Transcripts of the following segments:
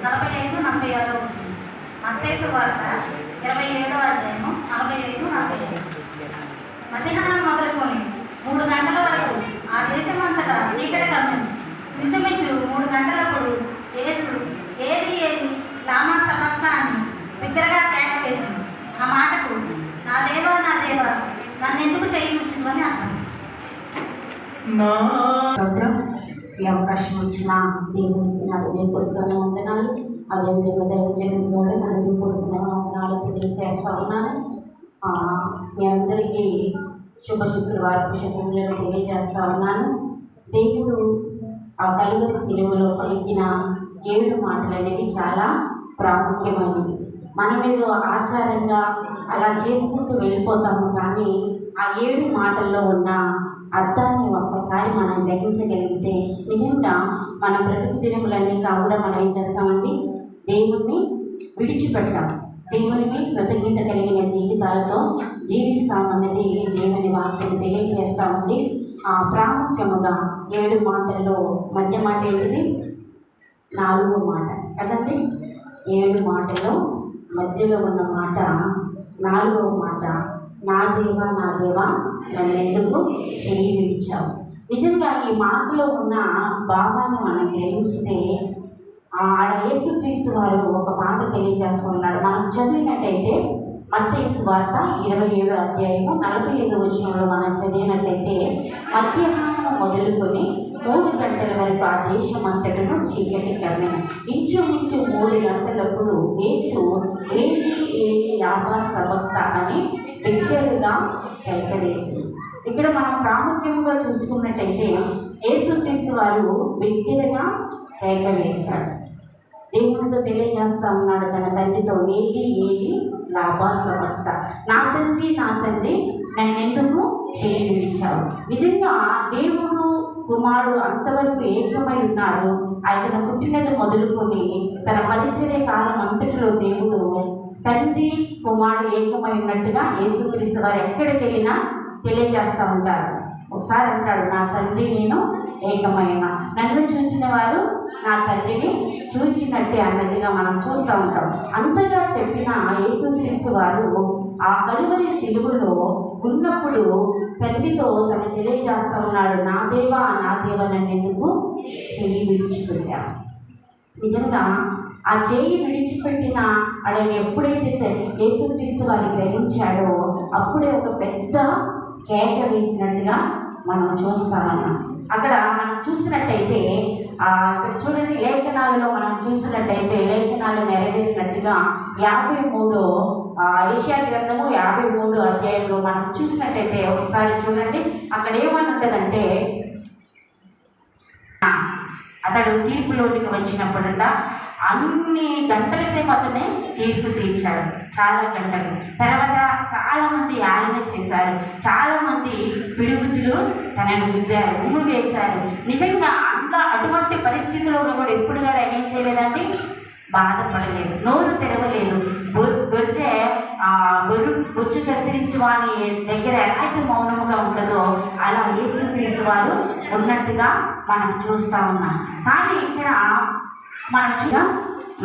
45-46 వచ్చింది. మత్తయి సువార్త 27వ అధ్యాయము 45-45. మధ్యాహ్నం మొదలుకొని 3 గంటల వరకు ఆ దేశమంతటా చీకటి కమ్మింది. ఇంచుమించు 3 గంటలప్పుడు యేసు ఏది ఏది లామా సబక్తా అని బిగ్గరగా కేక వేసింది. ఆ మాటకు నా దేవా నా దేవా నన్నెందుకు చేయనిచ్చిందని అర్థం. ఈ అవకాశం ఇచ్చిన దేవునికి నా హృదయపూర్వక వందనాలు. అదేవిధంగా దైవజనం కూడా నా హృదయపూర్వక వందనాలు తెలియజేస్తా ఉన్నాను. మీ అందరికీ శుభ శుక్రవారపు శుభములను తెలియజేస్తా ఉన్నాను. దేవుడు ఆ కలువరి శిలువలో పలికిన 7 మాటలు అనేవి చాలా ప్రాముఖ్యమైనవి. మనమేదో ఆచారంగా అలా చేసుకుంటూ వెళ్ళిపోతాము, కానీ ఆ 7 మాటల్లో ఉన్న అర్థాన్ని ఒక్కసారి మనం గ్రహించగలిగితే నిజంగా మన బ్రతుకు దినములన్నీ కూడా మనం ఏం చేస్తామండి, దేవుణ్ణి విడిచిపెట్టాం, దేవునికి కృతజ్ఞత కలిగిన జీవితాలతో జీవిస్తామన్నది దేవుని వాక్యం తెలియజేస్తూ ఉంది. ఆ ప్రాముఖ్యముగా 7 మాటల్లో మధ్య మాట ఏంటిది? 4వ మాట కదండి. 7 మాటల్లో మధ్యలో ఉన్న మాట 4వ మాట, నా దేవా నా దేవా నన్నెందుకు చెయ్యి విడిచావు. నిజంగా ఈ మాటలో ఉన్న భావాన్ని మనం గ్రహించితే ఆడ యేసుక్రీస్తు వారు ఒక మాట తెలియజేస్తూ ఉన్నారు. మనం చదివినట్టయితే మత్తయి సువార్త 27వ అధ్యాయము 45వ వచనంలో మనం చదివినట్టయితే మధ్యాహ్నం మొదలుకొని 3 గంటల వరకు ఆ దేశం అంతటను చీకటి కమ్మిన. ఇంచుమించు 3 గంటలప్పుడు యేసు ఏది ఏది లామా సబక్తా అని బిగ్గరగా కేక వేసింది. ఇక్కడ మనం ప్రాముఖ్యంగా చూసుకున్నట్టయితే యేసుక్రీస్తు వారు బిగ్గరగా కేక వేశాడు. దేవునితో తెలియజేస్తా ఉన్నాడు తన తండ్రితో, ఏది ఏది లామా సబక్తా, నా తండ్రి నన్నెందుకు చేయి విడిచావు. నిజంగా దేవుడు కుమారుడు అంతవరకు ఏకమై ఉన్నారు. ఆయన పుట్టినది మొదలుకొని తన పరిచర్య కాలం అంతటిలో దేవుడు తండ్రి కుమారుడు ఏకమై ఉన్నట్టుగా యేసుక్రీస్తు వారు ఎక్కడికి వెళ్ళినా తెలియజేస్తూ ఉంటారు. ఒకసారి అంటాడు, నా తండ్రి నేను ఏకమైన, నన్ను చూచిన వారు నా తండ్రిని చూచినట్టే అన్నట్టుగా మనం చూస్తూ ఉంటాం. అంతగా చెప్పిన యేసుక్రీస్తు వారు ఆ కలువరి శిలువలో ఉన్నప్పుడు తండ్రితో తను తెలియజేస్తూ ఉన్నాడు, నా దేవా నన్నెందుకు చెయ్యి విడిచిపెట్టాడు. నిజంగా ఆ చేయి విడిచిపెట్టిన ఆయన ఎప్పుడైతే యేసుక్రీస్తు వారిని గ్రహించాడో అప్పుడే ఒక పెద్ద కేక వేసినట్టుగా మనం చూస్తామన్నాం. అక్కడ మనం చూసినట్టయితే ఇక్కడ చూడండి, లేఖనాలలో మనం చూసినట్టయితే లేఖనాలు నెరవేరినట్టుగా 53 యెషయా గ్రంథము 53 అధ్యాయంలో మనం చూసినట్టయితే ఒకసారి చూడండి. అక్కడ ఏమని ఉంటుందంటే, అతడు తీర్పులోనికి వచ్చినప్పుడంట అన్ని గంటల సేపు అతనే తీర్పు తీర్చాడు, చాలా గంటలు. తర్వాత చాలా మంది ఆలన చేశారు, చాలా మంది పిడుగుద్దులు తనను గుద్దారు, ఉమ్ము వేశారు. నిజంగా అటువంటి పరిస్థితిలో కూడా ఎప్పుడు కూడా ఏం చేయలేదండి, బాధపడలేదు, నోరు తెరవలేదు. బొచ్చు కత్తిరించి వాని దగ్గర ఎలా అయితే మౌనముగా ఉంటుందో అలా యేసుక్రీస్తు వారు ఉన్నట్టుగా మనం చూస్తూ ఉన్నాం. కానీ ఇక్కడ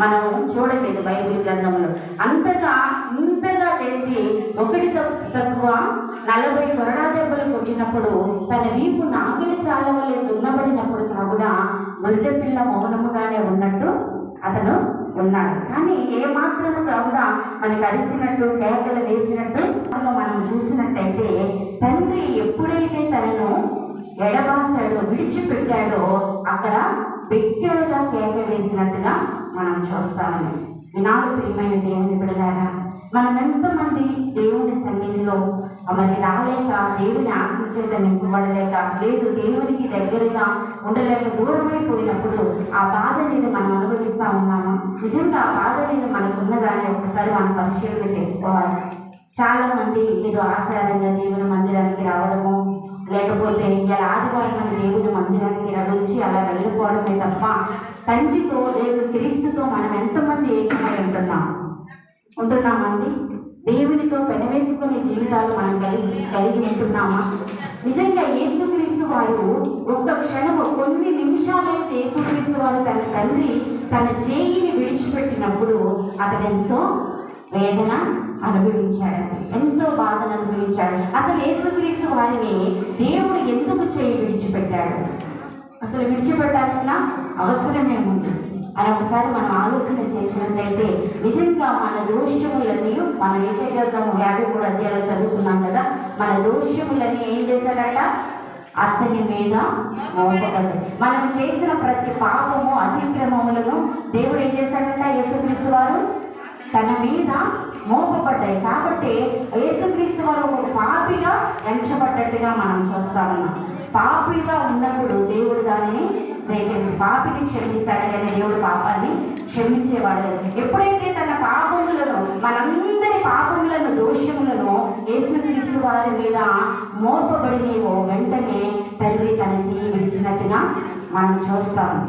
మనం చూడలేదు బైబిల్ గ్రంథంలో. ఇంతగా చేసి ఒకటి తక్కువ 40 కొరడా దెబ్బలు కొట్టినప్పుడు తన వీపు నాగిలి చాలా వల్ల దున్నబడినప్పుడు కూడా గొర్రె పిల్ల మౌనముగానే ఉన్నట్టు అతను ఉన్నాడు. కానీ ఏ మాత్రముగా కూడా మనకు అరిసినట్టు కేకలు వేసినట్టు మనం చూసినట్టయితే తండ్రి ఎప్పుడైతే తనను ఎడబాసాడో విడిచిపెట్టాడో అక్కడ బిగ్గరగా కేక వేసినట్టుగా మనం చూస్తాము. ఈనాడు ప్రియమైన దేవుని బిడ్డలారా, మనం ఎంతమంది దేవుని సన్నిధిలో మరి రాలేక, దేవుని ఆత్మ చేత నింపబడలేక, లేదు దేవునికి దగ్గరగా ఉండలేక దూరమైపోయినప్పుడు ఆ బాధ అనేది మనం అనుభవిస్తూ ఉన్నాము. నిజంగా ఆ బాధ అనేది మనకున్నదాన్ని ఒకసారి మనం పరిశీలన చేసుకోవాలి. చాలా మంది ఏదో ఆచారంగా దేవుని మందిరానికి రావడము, లేకపోతే ఇలా ఆదివారం మన దేవుని మందిరానికి వచ్చి అలా వెళ్ళిపోవడమే తప్ప తండ్రితో లేదు క్రీస్తుతో మనం ఎంతమంది ఏకమై ఉంటున్నామండి? దేవునితో పెనవేసుకునే జీవితాలు మనం కలిగి ఉంటున్నామా? నిజంగా యేసుక్రీస్తు వారు ఒక్క క్షణము కొన్ని నిమిషాలైతే యేసుక్రీస్తు వారు తన తండ్రి తన చేయిని విడిచి విడిచిపెట్టినప్పుడు అతడు ఎంతో వేదన అనుభవించాడు, ఎంతో బాధను అనుభవించాడు. అసలు యేసుక్రీస్తు వారిని దేవుడు ఎందుకు విడిచిపెట్టాడు? అసలు విడిచిపెట్టాల్సిన అవసరమే ఉంది అని ఒకసారి మనం ఆలోచన చేసినట్లయితే నిజంగా మన దోషములన్నీ, మనం యెషయా గ్రంథం 53 అధ్యాయాలు చదువుకున్నాం కదా, మన దోషములన్నీ ఏం చేశాడట? అతని మీద మోపబడ్డాయి. మనం చేసిన ప్రతి పాపము అతిక్రమములను దేవుడు ఏం చేశాడంట? యేసుక్రీస్తు వారు తన మీద మోపబడ్డాయి. కాబట్టి యేసుక్రీస్తు వారు ఒక పాపిగా ఎంచబడ్డట్టుగా మనం చూస్తామన్నాం. పాపిగా ఉన్నప్పుడు దేవుడు దానిని పాపిని క్షమిస్తాడు, కానీ దేవుడు పాపాన్ని క్షమించేవాడు. ఎప్పుడైతే తన పాపములను, మనందరి పాపములను, దోషములను యేసుక్రీస్తు వారి మీద మోపబడినేవో వెంటనే తండ్రి తన చెయ్యి విడిచినట్టుగా మనం చూస్తాము.